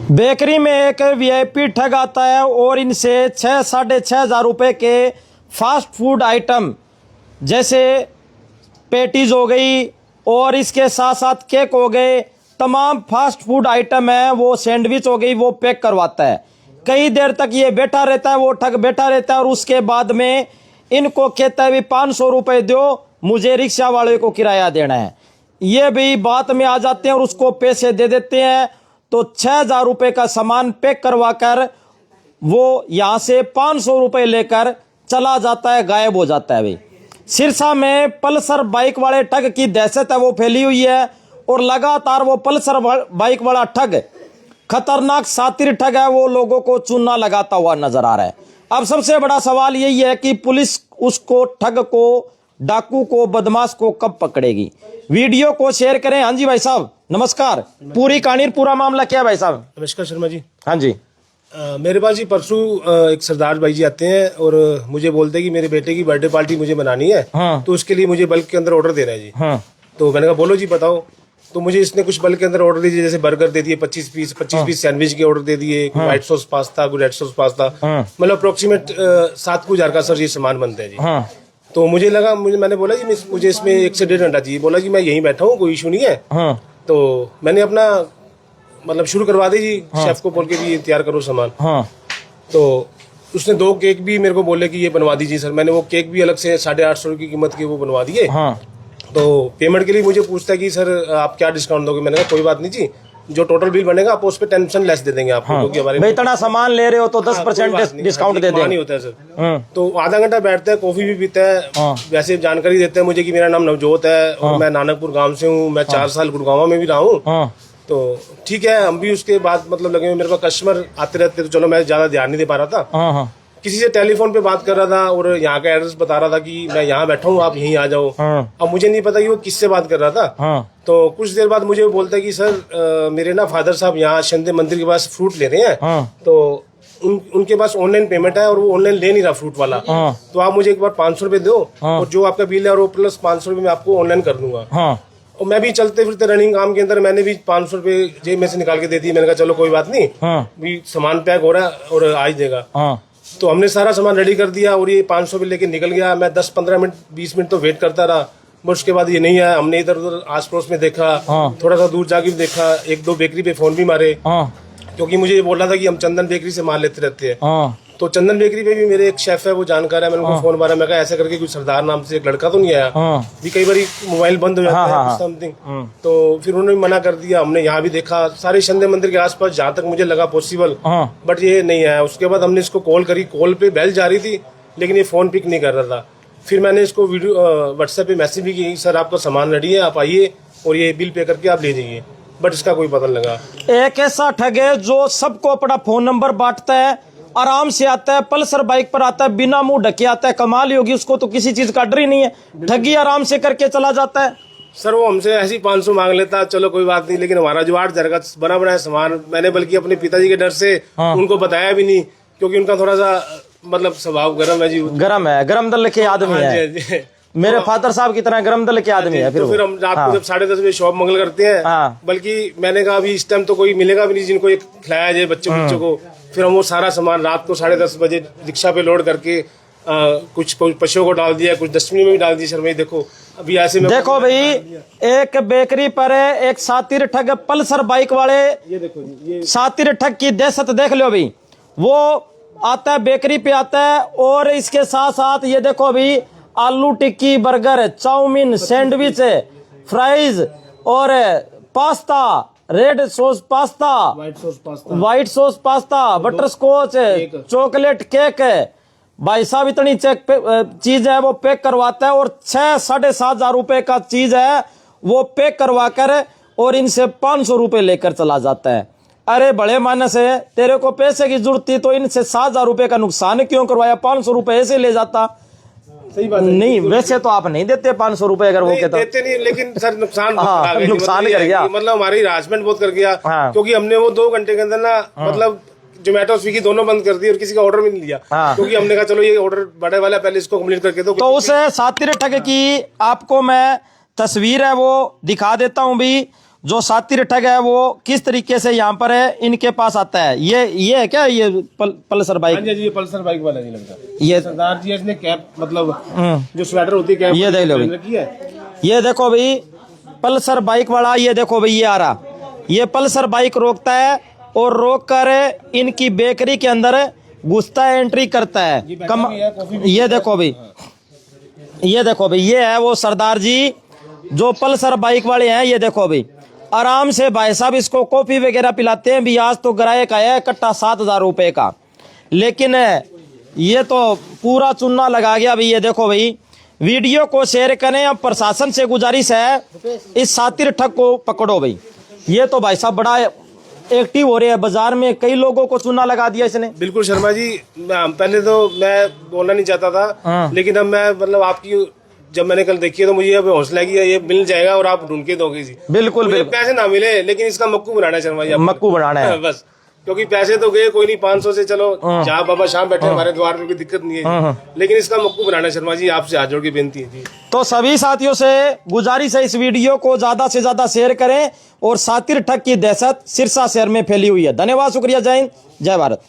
Bakery में एक VIP ठग आता है और इनसे 6-6.5 रुपए के फास्ट फूड आइटम जैसे पेटीज हो गई और इसके साथ साथ केक हो गए, तमाम फास्ट फूड आइटम है, वो सैंडविच हो गई, वो पैक करवाता है। कई देर तक ये बैठा रहता है, वो ठग बैठा रहता है और उसके बाद में इनको कहता है भी 500 रुपये दो, मुझे रिक्शा वाले को किराया देना है। ये भी बात में आ जाते हैं और उसको पैसे दे देते हैं। तो 6,000 रुपये का सामान पैक करवा कर वो यहाँ से 500 रुपये लेकर चला जाता है, गायब हो जाता है। भाई सिरसा में पल्सर बाइक वाले ठग की दहशत है, वो फैली हुई है और लगातार वो पल्सर बाइक वाला ठग, खतरनाक शातिर ठग है, वो लोगों को चूना लगाता हुआ नजर आ रहा है। अब सबसे बड़ा सवाल यही है कि पुलिस उसको, ठग को, डाकू को, बदमाश को कब पकड़ेगी। वीडियो को शेयर करें। हाँ जी भाई साहब नमस्कार, पूरी कहानी, पूरा मामला क्या है भाई साहब? नमस्कार शर्मा जी। हाँ जी। मेरे पास जी परसों एक सरदार भाई जी आते हैं और मुझे बोलते हैं कि मेरे बेटे की बर्थडे पार्टी मुझे बनानी है। हाँ। तो उसके लिए मुझे बल्क के अंदर ऑर्डर देना है जी। हाँ। तो मैंने कहा बोलो जी बताओ। तो मुझे इसने कुछ बल्क के अंदर ऑर्डर दिए, जैसे बर्गर दे दिए 25 पीस सैंडविच के ऑर्डर दे दिए, white sauce pasta, red sauce pasta, मतलब अप्रोक्सीमेट 7,000 का सर ये सामान बनते हैं जी। हाँ। तो मुझे लगा, मैंने बोला जी मुझे इसमें 1 से 1.5 घंटा चाहिए। बोला जी मैं यहीं बैठा हूँ, कोई इशू नहीं है। हाँ। तो मैंने अपना मतलब शुरू करवा दी जी। शेफ को बोल के भी तैयार करो सामान। हाँ। तो उसने 2 केक भी मेरे को बोले कि ये बनवा दीजिए सर। मैंने वो केक भी अलग से 850 की कीमत के वो बनवा दिए। हाँ। तो पेमेंट के लिए मुझे पूछता है कि सर आप क्या डिस्काउंट दोगे। मैंने कहा कोई बात नहीं जी, जो टोटल बिल बनेगा आप उस पर 10% लेस दे देंगे आपको। हाँ। क्योंकि भाई इतना सामान ले रहे हो तो 10% डिस्काउंट दे देंगे। नहीं होता है सर। तो आधा घंटा बैठता है, कॉफी भी पीता है, वैसे जानकारी देता है मुझे कि मेरा नाम नवजोत है और मैं नानकपुर गाँव से हूँ, मैं 4 साल गुड़गांव में भी रहा हूँ। तो ठीक है, हम भी उसके बाद मतलब लगे मेरे पास कस्टमर आते रहते, तो चलो मैं ज्यादा ध्यान नहीं दे पा रहा था। किसी से टेलीफोन पे बात कर रहा था और यहाँ का एड्रेस बता रहा था कि मैं यहाँ बैठा हूँ, आप यहीं आ जाओ। अब मुझे नहीं पता कि वो किससे बात कर रहा था। तो कुछ देर बाद मुझे बोलता है कि सर मेरे ना फादर साहब यहाँ शंदे मंदिर के पास फ्रूट ले रहे हैं। तो उनके पास ऑनलाइन पेमेंट है और वो ऑनलाइन ले नहीं रहा फ्रूट वाला। तो आप मुझे एक बार 500 रुपए दो और जो आपका बिल है और वो प्लस 500 रुपए मैं आपको ऑनलाइन कर दूंगा। और मैं भी चलते फिरते रनिंग काम के अंदर मैंने भी 500 रुपए जेब में से निकाल के दे दी। मैंने कहा चलो कोई बात नहीं, भी सामान पैक हो रहा है और आज देगा। तो हमने सारा सामान रेडी कर दिया और ये 500 रुपए लेके निकल गया। मैं 10-15 मिनट 20 मिनट तो वेट करता रहा, बट उसके बाद ये नहीं आया। हमने इधर उधर आस पड़ोस में देखा, थोड़ा सा दूर जाके भी देखा, 1-2 बेकरी पे फोन भी मारे, क्योंकि मुझे ये बोल रहा था कि हम चंदन बेकरी से माल लेते रहते हैं। तो चंदन बेकरी पे भी मेरे एक शेफ है, वो जानकार है, मैंने उनको फोन मारा। मैं कहा ऐसे करके कुछ सरदार नाम से एक लड़का तो नहीं आया भी, कई बार मोबाइल बंद हो जाता है समथिंग। तो फिर उन्होंने मना कर दिया। हमने यहाँ भी देखा सारे शंदे मंदिर के आसपास जहाँ तक मुझे लगा पॉसिबल, बट ये नहीं आया। उसके बाद हमने इसको कॉल करी, कॉल पे बेल जा रही थी लेकिन ये फोन पिक नहीं कर रहा था। फिर मैंने इसको वीडियो व्हाट्सएप पे मैसेज भी की, सर आपका सामान रेडी है, आप आइए और ये बिल पे करके आप ले जाइए, बट इसका कोई पता नहीं लगा। एक ऐसा ठग है जो सबको अपना फोन नंबर बांटता है, आराम से आता है, पल्सर बाइक पर आता है, बिना मुंह ढके आता है। कमाल ही होगी, उसको तो किसी चीज का डर ही नहीं है, ठगी आराम से करके चला जाता है। सर वो हमसे ऐसी 500 मांग लेता, चलो कोई बात नहीं, लेकिन हमारा जो 8,000 का बना बनाया सामान, मैंने बल्कि अपने पिताजी के डर से उनको बताया भी नहीं, क्योंकि उनका थोड़ा सा मतलब स्वभाव गर्म है जी। गर्म है, गर्म दल के आदमी है। मेरे फादर साहब की तरह गर्म दल के आदमी है। फिर हम रात को जब 10:30 बजे शॉप मंगल करते हैं, बल्कि मैंने कहा अभी इस टाइम तो कोई मिलेगा भी नहीं जिनको ये खिलाया जाए बच्चों को। फिर हम वो सारा सामान रात को 10:30 बजे रिक्शा पे लोड करके कुछ पशुओं को डाल दिया, कुछ डस्टबिन में भी डाल दिया। सर भाई देखो अभी ऐसे में देखो भाई, एक बेकरी पर है एक शातिर ठग, पल्सर बाइक वाले, ये देखो ये शातिर ठग की दहशत देख लो भाई। वो आता है बेकरी पे आता है और इसके साथ साथ ये देखो भाई, aloo tikki, burger, chowmein, sandwich, fries और pasta, red sauce pasta, white sauce pasta, butterscotch, chocolate cake. भाई साहब इतनी चीज है वो पैक करवाता है और 6-7.5 रुपए का चीज है वो पैक करवा कर और इनसे 500 रुपए लेकर चला जाता है। अरे बड़े मानस है, तेरे को पैसे की जरूरत थी तो इनसे 7,000 रुपए का नुकसान क्यों करवाया? 500 रुपए ऐसे ले जाता। सही बात नहीं, वैसे तो आप नहीं देते 500 रुपए अगर वो कहता। देते नहीं, लेकिन सर नुकसान नुकसान कर गया, मतलब हमारी हरासमेंट बहुत कर गया। क्योंकि हमने वो 2 घंटे के अंदर ना मतलब जोमेटो स्विगी दोनों बंद कर दिए और किसी का ऑर्डर भी नहीं लिया। क्योंकि हमने कहा चलो ये ऑर्डर बड़े वाला पहले इसको कंप्लीट करके दो। तो उस शातिर ठग की आपको मैं तस्वीर है वो दिखा देता हूँ भी। जो सातिर ठग है वो किस तरीके से यहाँ पर है इनके पास आता है। ये है क्या, ये पल्सर बाइक? हाँ जी, ये पल्सर बाइक वाला नहीं लगता। ये सरदार जी इसने कैप मतलब जो स्वेटर होती है कैप, ये देख लो भाई, ये देखो भाई पल्सर बाइक वाला, ये देखो भाई ये आ रहा, ये पल्सर बाइक रोकता है और रोक कर इनकी बेकरी के अंदर घुसता है, एंट्री करता है। ये देखो भाई, ये देखो भाई, ये है वो सरदार जी जो पल्सर बाइक वाले हैं। ये देखो भाई आराम से भाई साहब इसको कॉफी वगैरह पिलाते हैं भी। आज तो ग्राहक आया है इकट्ठा 7,000 रुपए का, लेकिन ये तो पूरा चुन्ना लगा गया भाई। ये देखो भाई, वीडियो को शेयर करें। अब प्रशासन से गुजारिश है इस सातिर ठग को पकड़ो भाई। ये तो भाई साहब बड़ा एक्टिव हो रहे हैं बाजार में, कई लोगों को चूना लगा दिया इसने। बिल्कुल शर्मा जी, पहले तो मैं बोलना नहीं चाहता था, लेकिन अब मैं मतलब आपकी जब मैंने कल देखी है तो मुझे अब हौसला किया ये मिल जाएगा और आप ढूंढ के दोगे जी। बिल्कुल बिल्कुल, पैसे ना मिले लेकिन इसका मक्कू बनाना है शर्मा जी, मक्कू बनाना है बस। क्योंकि पैसे तो गए कोई नहीं, 500 से चलो जहाँ बाबा शाम बैठे हमारे द्वार में कोई दिक्कत नहीं है, लेकिन इसका मक्कू बनाना शर्मा जी, आपसे हाथ जोड़ के बेनती है जी। तो सभी साथियों से गुजारिश है इस वीडियो को ज्यादा से ज्यादा शेयर करें। और सातिर ठग की दहशत सिरसा शहर में फैली हुई है। धन्यवाद, शुक्रिया, जय हिंद, जय भारत।